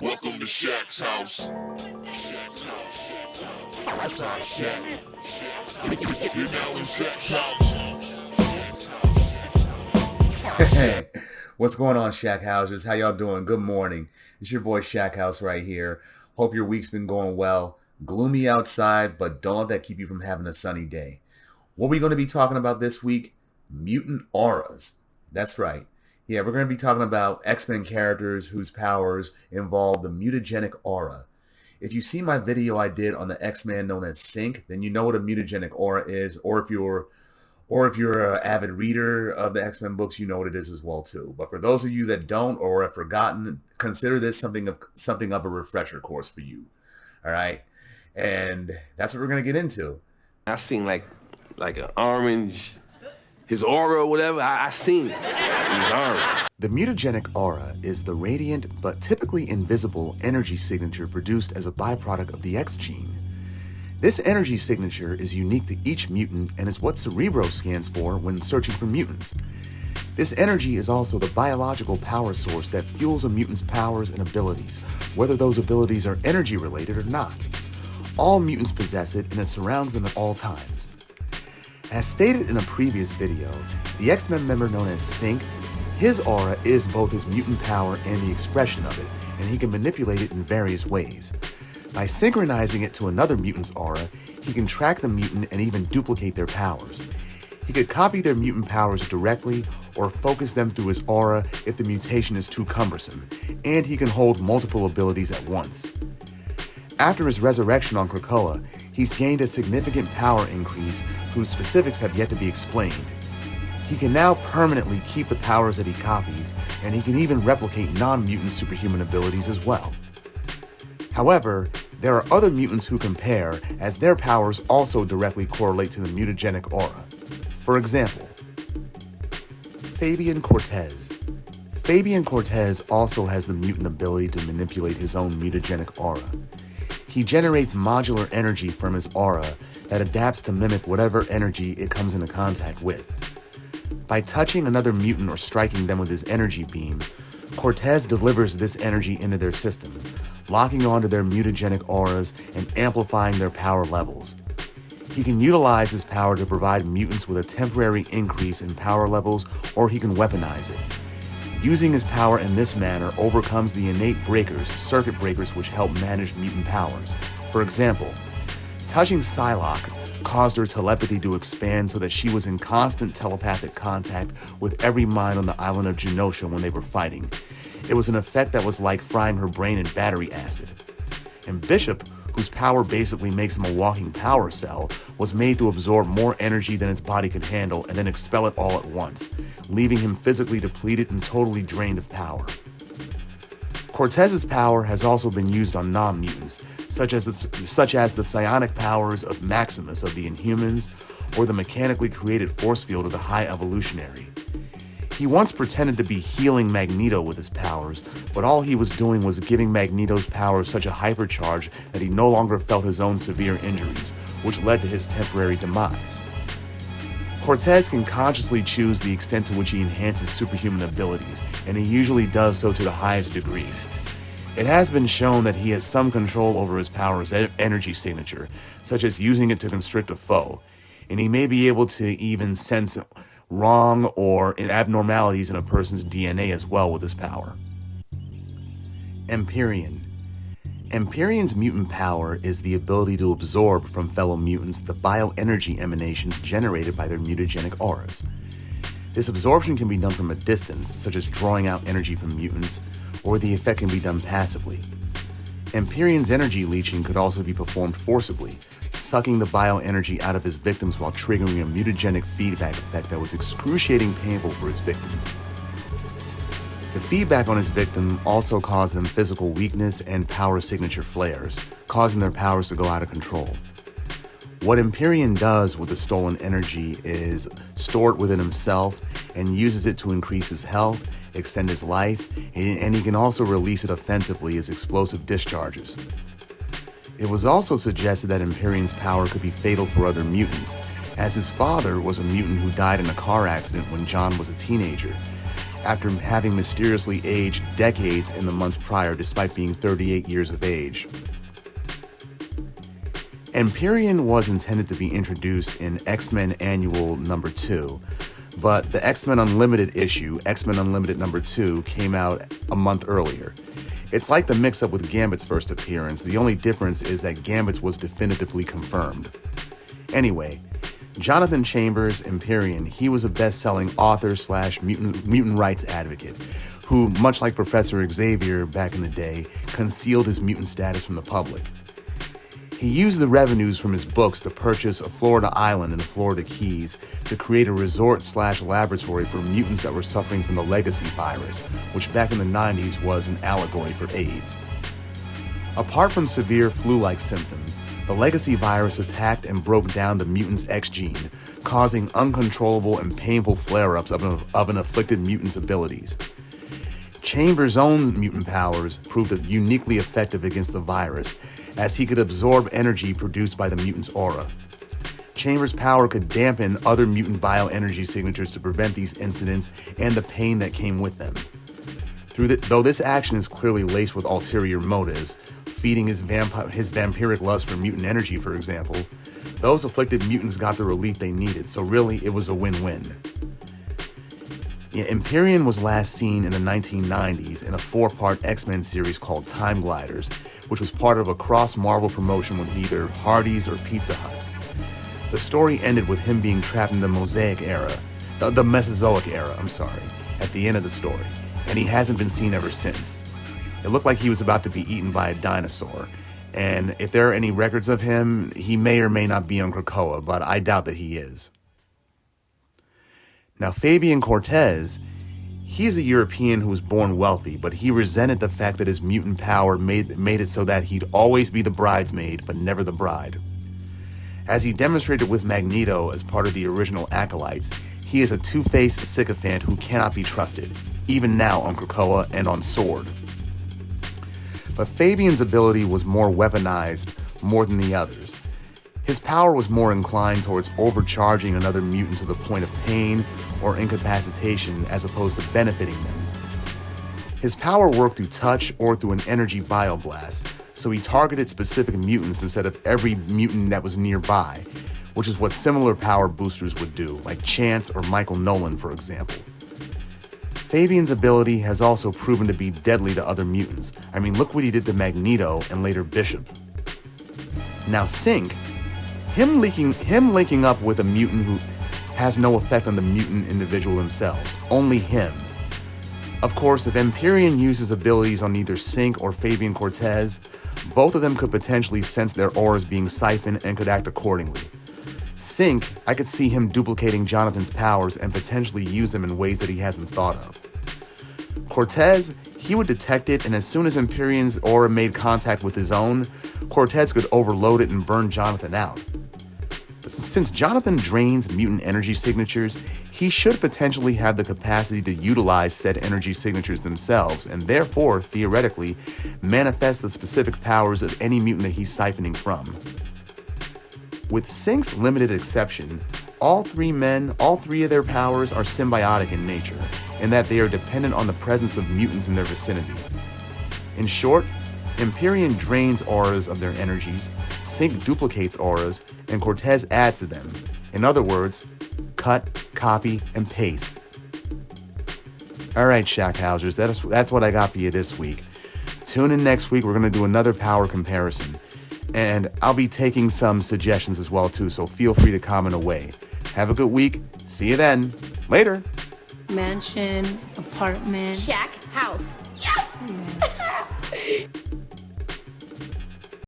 Welcome to Shaq's house. Shaq's house. That's our Shaq. You're now in Shaq's house. Hey, what's going on, Shaq Housers? How y'all doing? Good morning. It's your boy Shaq House right here. Hope your week's been going well. Gloomy outside, but don't let that keep you from having a sunny day. What are we going to be talking about this week? Mutant auras. That's right. Yeah, we're going to be talking about X-Men characters whose powers involve the mutagenic aura. If you see my video I did on the X-Men known as Synch, then you know what a mutagenic aura is, or if you're an avid reader of the X-Men books, you know what it is as well too. But for those of you that don't or have forgotten, consider this something of a refresher course for you. All right, and that's what we're going to get into. I seen like an orange. His aura or whatever, I seen it. He's orange. The mutagenic aura is the radiant but typically invisible energy signature produced as a byproduct of the X gene. This energy signature is unique to each mutant and is what Cerebro scans for when searching for mutants. This energy is also the biological power source that fuels a mutant's powers and abilities, whether those abilities are energy related or not. All mutants possess it and it surrounds them at all times. As stated in a previous video, the X-Men member known as Synch, his aura is both his mutant power and the expression of it, and he can manipulate it in various ways. By synchronizing it to another mutant's aura, he can track the mutant and even duplicate their powers. He could copy their mutant powers directly or focus them through his aura if the mutation is too cumbersome, and he can hold multiple abilities at once. After his resurrection on Krakoa, he's gained a significant power increase whose specifics have yet to be explained. He can now permanently keep the powers that he copies, and he can even replicate non-mutant superhuman abilities as well. However, there are other mutants who compare, as their powers also directly correlate to the mutagenic aura. For example, Fabian Cortez. Fabian Cortez also has the mutant ability to manipulate his own mutagenic aura. He generates modular energy from his aura that adapts to mimic whatever energy it comes into contact with. By touching another mutant or striking them with his energy beam, Cortez delivers this energy into their system, locking onto their mutagenic auras and amplifying their power levels. He can utilize his power to provide mutants with a temporary increase in power levels, or he can weaponize it. Using his power in this manner overcomes the innate circuit breakers which help manage mutant powers. For example, touching Psylocke caused her telepathy to expand so that she was in constant telepathic contact with every mind on the island of Genosha when they were fighting. It was an effect that was like frying her brain in battery acid. And Bishop, whose power basically makes him a walking power cell, was made to absorb more energy than its body could handle and then expel it all at once, leaving him physically depleted and totally drained of power. Cortez's power has also been used on non-mutants, such as the psionic powers of Maximus of the Inhumans, or the mechanically created force field of the High Evolutionary. He once pretended to be healing Magneto with his powers, but all he was doing was giving Magneto's powers such a hypercharge that he no longer felt his own severe injuries, which led to his temporary demise. Cortez can consciously choose the extent to which he enhances superhuman abilities, and he usually does so to the highest degree. It has been shown that he has some control over his power's energy signature, such as using it to constrict a foe, and he may be able to even sense wrong or abnormalities in a person's DNA as well with his power. Empyrean. Empyrean's mutant power is the ability to absorb from fellow mutants the bioenergy emanations generated by their mutagenic auras. This absorption can be done from a distance, such as drawing out energy from mutants, or the effect can be done passively. Empyrean's energy leeching could also be performed forcibly, sucking the bioenergy out of his victims while triggering a mutagenic feedback effect that was excruciatingly painful for his victim. The feedback on his victim also caused them physical weakness and power signature flares, causing their powers to go out of control. What Empyrean does with the stolen energy is store it within himself and uses it to increase his health, extend his life, and he can also release it offensively as explosive discharges. It was also suggested that Empyrean's power could be fatal for other mutants, as his father was a mutant who died in a car accident when John was a teenager, after having mysteriously aged decades in the months prior despite being 38 years of age. Empyrean was intended to be introduced in X-Men Annual number 2, but the X-Men Unlimited issue, X-Men Unlimited number 2, came out a month earlier. It's like the mix-up with Gambit's first appearance. The only difference is that Gambit's was definitively confirmed. Anyway, Jonathan Chambers, Empyrean, he was a best-selling author / mutant rights advocate who, much like Professor Xavier back in the day, concealed his mutant status from the public. He used the revenues from his books to purchase a Florida island in the Florida Keys to create a resort / laboratory for mutants that were suffering from the legacy virus, which back in the 90s was an allegory for AIDS. Apart from severe flu-like symptoms, the legacy virus attacked and broke down the mutant's X gene, causing uncontrollable and painful flare-ups of an afflicted mutant's abilities. Chambers' own mutant powers proved uniquely effective against the virus, as he could absorb energy produced by the mutant's aura. Chambers' power could dampen other mutant bioenergy signatures to prevent these incidents and the pain that came with them. Though this action is clearly laced with ulterior motives, feeding his vampiric lust for mutant energy, for example, those afflicted mutants got the relief they needed, so really it was a win-win. Empyrean was last seen in the 1990s in a 4-part X-Men series called Time Gliders, which was part of a cross-Marvel promotion with either Hardee's or Pizza Hut. The story ended with him being trapped in the Mesozoic era, at the end of the story, and he hasn't been seen ever since. It looked like he was about to be eaten by a dinosaur, and if there are any records of him, he may or may not be on Krakoa, but I doubt that he is. Now, Fabian Cortez, he's a European who was born wealthy, but he resented the fact that his mutant power made it so that he'd always be the bridesmaid, but never the bride. As he demonstrated with Magneto as part of the original Acolytes, he is a two-faced sycophant who cannot be trusted, even now on Krakoa and on Sword. But Fabian's ability was more weaponized more than the others. His power was more inclined towards overcharging another mutant to the point of pain or incapacitation as opposed to benefiting them. His power worked through touch or through an energy bioblast, so he targeted specific mutants instead of every mutant that was nearby, which is what similar power boosters would do, like Chance or Michael Nolan, for example. Fabian's ability has also proven to be deadly to other mutants. I mean, look what he did to Magneto and later Bishop. Now Synch, him linking up with a mutant who has no effect on the mutant individual themselves, only him. Of course, if Empyrean uses abilities on either Synch or Fabian Cortez, both of them could potentially sense their auras being siphoned and could act accordingly. Synch, I could see him duplicating Jonathan's powers and potentially use them in ways that he hasn't thought of. Cortez, he would detect it, and as soon as Empyrean's aura made contact with his own, Cortez could overload it and burn Jonathan out. But since Jonathan drains mutant energy signatures, he should potentially have the capacity to utilize said energy signatures themselves, and therefore, theoretically, manifest the specific powers of any mutant that he's siphoning from. With Synch's limited exception, all three of their powers are symbiotic in nature, in that they are dependent on the presence of mutants in their vicinity. In short, Empyrean drains auras of their energies, Synch duplicates auras, and Cortez adds to them. In other words, cut, copy, and paste. Alright, Shackhousers, that's what I got for you this week. Tune in next week, we're going to do another power comparison. And I'll be taking some suggestions as well too, so feel free to comment away. Have a good week. See you then. Later. Mansion, apartment. Shack, house. Yes! Yeah.